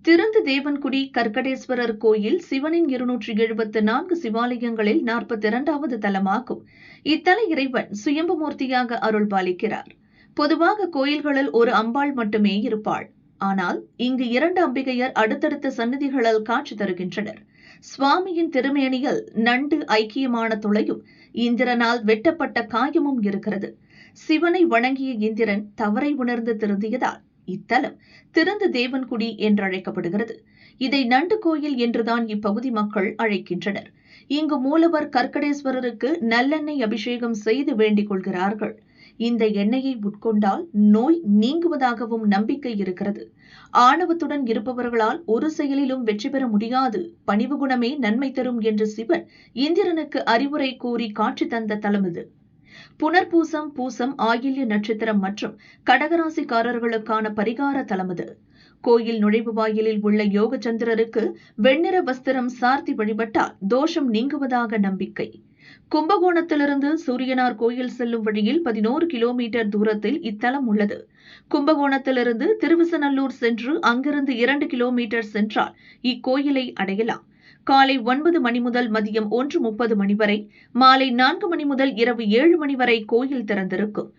திருந்து தேவன்குடி கர்க்கடேஸ்வரர் கோயில் சிவனின் 274 சிவாலயங்களில் 42வது தலமாகும். இத்தல இறைவன் சுயம்புமூர்த்தியாக அருள் பாலிக்கிறார். பொதுவாக கோயில்களில் ஒரு அம்பாள் மட்டுமே இருப்பாள். ஆனால் இங்கு 2 அம்பிகையர் அடுத்தடுத்த சந்நிதிகளில் காட்சி தருகின்றனர். சுவாமியின் திருமேனியில் நண்டு ஐக்கியமான துளையும் இந்திரனால் வெட்டப்பட்ட காயமும் இருக்கிறது. சிவனை வணங்கிய இந்திரன் தவறை உணர்ந்து திருந்தியதால் இத்தலம் திருந்து தேவன்குடி என்றழைக்கப்படுகிறது. இதை நண்டு கோயில் என்றுதான் இப்பகுதி மக்கள் அழைக்கின்றனர். இங்கு மூலவர் கர்க்கடேஸ்வரருக்கு நல்லெண்ணெய் அபிஷேகம் செய்து வேண்டிக் கொள்கிறார்கள். இந்த எண்ணெயை உட்கொண்டால் நோய் நீங்குவதாகவும் நம்பிக்கை இருக்கிறது. ஆணவத்துடன் இருப்பவர்களால் ஒரு செயலிலும் வெற்றி பெற முடியாது, பணிவு குணமே நன்மை தரும் என்று சிவன் இந்திரனுக்கு அறிவுரை கூறி காட்சி தந்த தலம் இது. புனர்பூசம், பூசம், ஆயில்ய நட்சத்திரம் மற்றும் கடகராசிக்காரர்களுக்கான பரிகார தலம் இது. கோயில் நுழைவு வாயிலில் உள்ள யோகச்சந்திரருக்கு வெண்ணிற வஸ்திரம் சார்த்தி வழிபட்டால் தோஷம் நீங்குவதாக நம்பிக்கை. கும்பகோணத்திலிருந்து சூரியனார் கோயில் செல்லும் வழியில் 11 கிலோமீட்டர் தூரத்தில் இத்தலம் உள்ளது. கும்பகோணத்திலிருந்து திருவிசநல்லூர் சென்று அங்கிருந்து 2 கிலோமீட்டர் சென்றால் இக்கோயிலை அடையலாம். காலை 9 மணி முதல் மதியம் 1:30 மணி வரை, மாலை 4 மணி முதல் இரவு 7 மணி வரை கோயில் திறந்திருக்கும்.